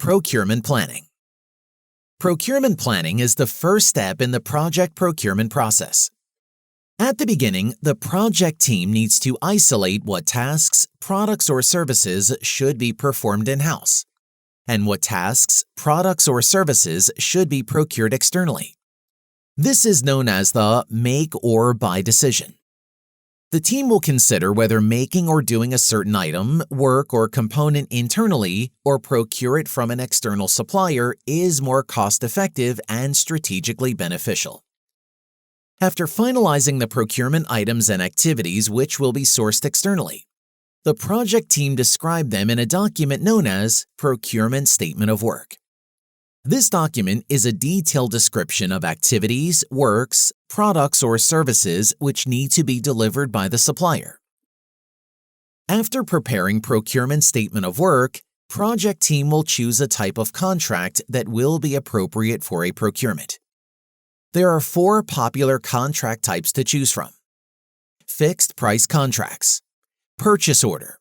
Procurement planning. Procurement planning is the first step in the project procurement process. At the beginning, the project team needs to isolate what tasks, products, or services should be performed in-house, and what tasks, products, or services should be procured externally. This is known as the make or buy decision. The team will consider whether making or doing a certain item, work, or component internally or procure it from an external supplier is more cost-effective and strategically beneficial. After finalizing the procurement items and activities which will be sourced externally, the project team described them in a document known as Procurement Statement of Work. This document is a detailed description of activities, works, products, or services which need to be delivered by the supplier. After preparing Procurement Statement of Work, project team will choose a type of contract that will be appropriate for a procurement. There are 4 popular contract types to choose from: fixed price contracts, purchase order,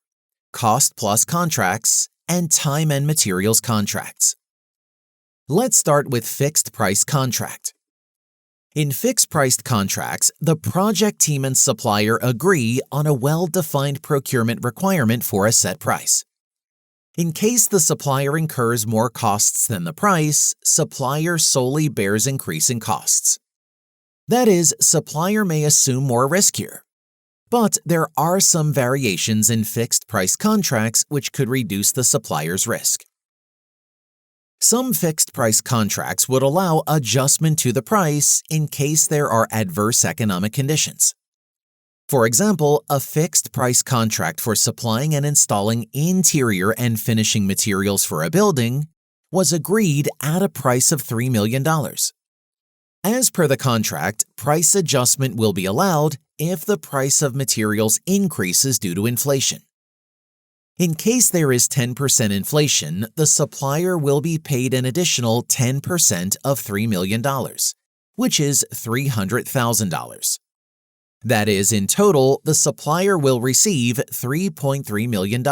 cost plus contracts, and time and materials contracts. Let's start with fixed price contract. In fixed priced contracts, the project team and supplier agree on a well-defined procurement requirement for a set price. In case the supplier incurs more costs than the price, supplier solely bears increasing costs. That is, supplier may assume more risk here. But there are some variations in fixed price contracts which could reduce the supplier's risk. Some fixed-price contracts would allow adjustment to the price in case there are adverse economic conditions. For example, a fixed-price contract for supplying and installing interior and finishing materials for a building was agreed at a price of $3 million. As per the contract, price adjustment will be allowed if the price of materials increases due to inflation. In case there is 10% inflation, the supplier will be paid an additional 10% of $3 million, which is $300,000. That is, in total, the supplier will receive $3.3 million.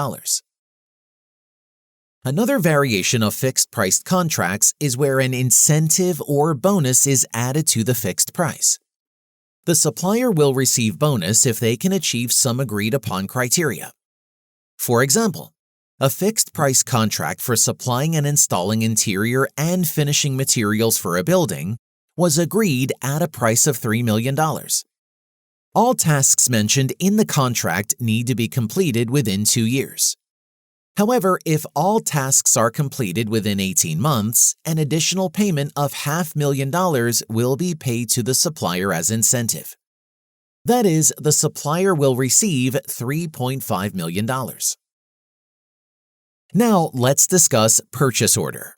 Another variation of fixed-priced contracts is where an incentive or bonus is added to the fixed price. The supplier will receive bonus if they can achieve some agreed-upon criteria. For example, a fixed-price contract for supplying and installing interior and finishing materials for a building was agreed at a price of $3 million. All tasks mentioned in the contract need to be completed within 2 years. However, if all tasks are completed within 18 months, an additional payment of $500,000 will be paid to the supplier as incentive. That is, the supplier will receive $3.5 million. Now, let's discuss purchase order.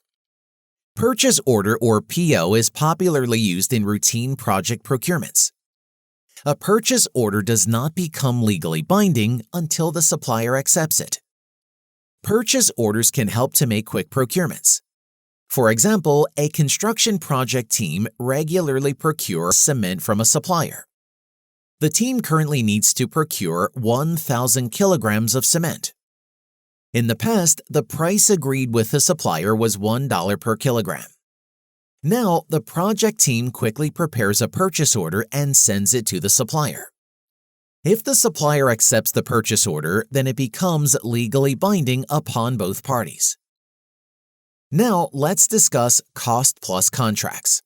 Purchase order, or PO, is popularly used in routine project procurements. A purchase order does not become legally binding until the supplier accepts it. Purchase orders can help to make quick procurements. For example, a construction project team regularly procures cement from a supplier. The team currently needs to procure 1,000 kilograms of cement. In the past, the price agreed with the supplier was $1 per kilogram. Now, the project team quickly prepares a purchase order and sends it to the supplier. If the supplier accepts the purchase order, then it becomes legally binding upon both parties. Now, let's discuss cost-plus contracts.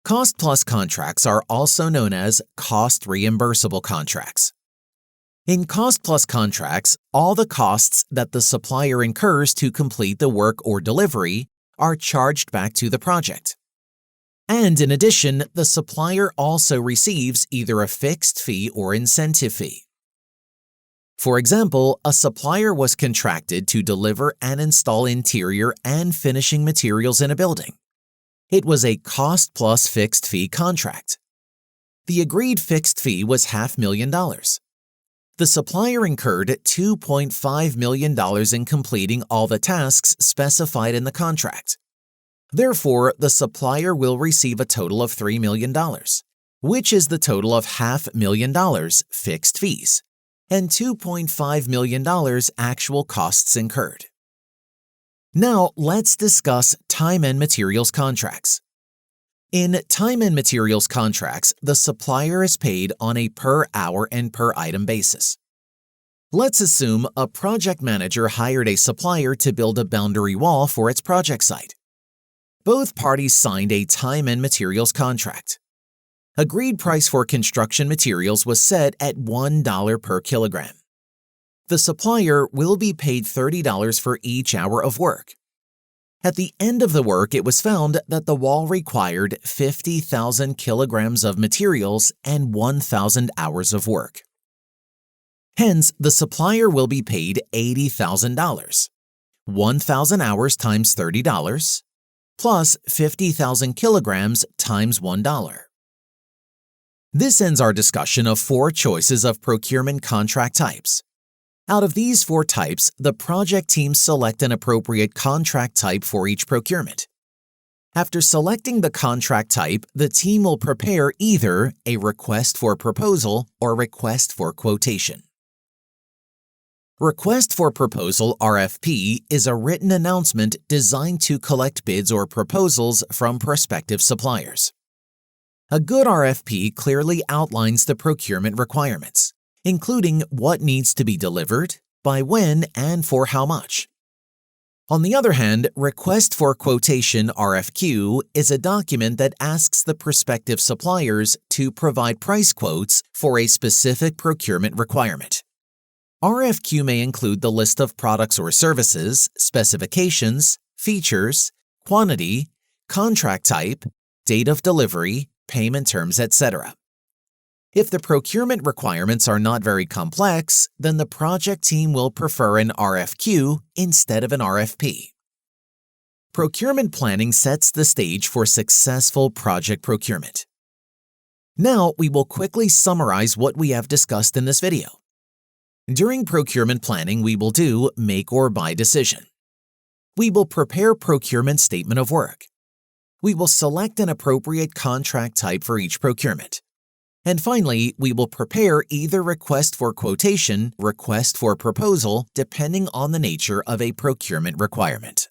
Cost-plus contracts are also known as cost-reimbursable contracts. In cost-plus contracts, all the costs that the supplier incurs to complete the work or delivery are charged back to the project. And in addition, the supplier also receives either a fixed fee or incentive fee. For example, a supplier was contracted to deliver and install interior and finishing materials in a building. It was a cost-plus fixed fee contract. The agreed fixed fee was $500,000. The supplier incurred $2.5 million in completing all the tasks specified in the contract. Therefore, the supplier will receive a total of $3 million, which is the total of $500,000 fixed fees and $2.5 million actual costs incurred. Now, let's discuss time and materials contracts. In time and materials contracts, the supplier is paid on a per hour and per item basis. Let's assume a project manager hired a supplier to build a boundary wall for its project site. Both parties signed a time and materials contract. Agreed price for construction materials was set at $1 per kilogram. The supplier will be paid $30 for each hour of work. At the end of the work, it was found that the wall required 50,000 kilograms of materials and 1,000 hours of work. Hence, the supplier will be paid $80,000, 1,000 hours times $30, plus 50,000 kilograms times $1. This ends our discussion of 4 choices of procurement contract types. Out of these 4 types, the project teams select an appropriate contract type for each procurement. After selecting the contract type, the team will prepare either a request for proposal or request for quotation. Request for Proposal (RFP) is a written announcement designed to collect bids or proposals from prospective suppliers. A good RFP clearly outlines the procurement requirements, including what needs to be delivered, by when, and for how much. On the other hand, Request for Quotation (RFQ) is a document that asks the prospective suppliers to provide price quotes for a specific procurement requirement. RFQ may include the list of products or services, specifications, features, quantity, contract type, date of delivery, payment terms, etc. If the procurement requirements are not very complex, then the project team will prefer an RFQ instead of an RFP. Procurement planning sets the stage for successful project procurement. Now, we will quickly summarize what we have discussed in this video. During procurement planning, we will do make or buy decision. We will prepare procurement statement of work. We will select an appropriate contract type for each procurement. And finally, we will prepare either request for quotation, request for proposal, depending on the nature of a procurement requirement.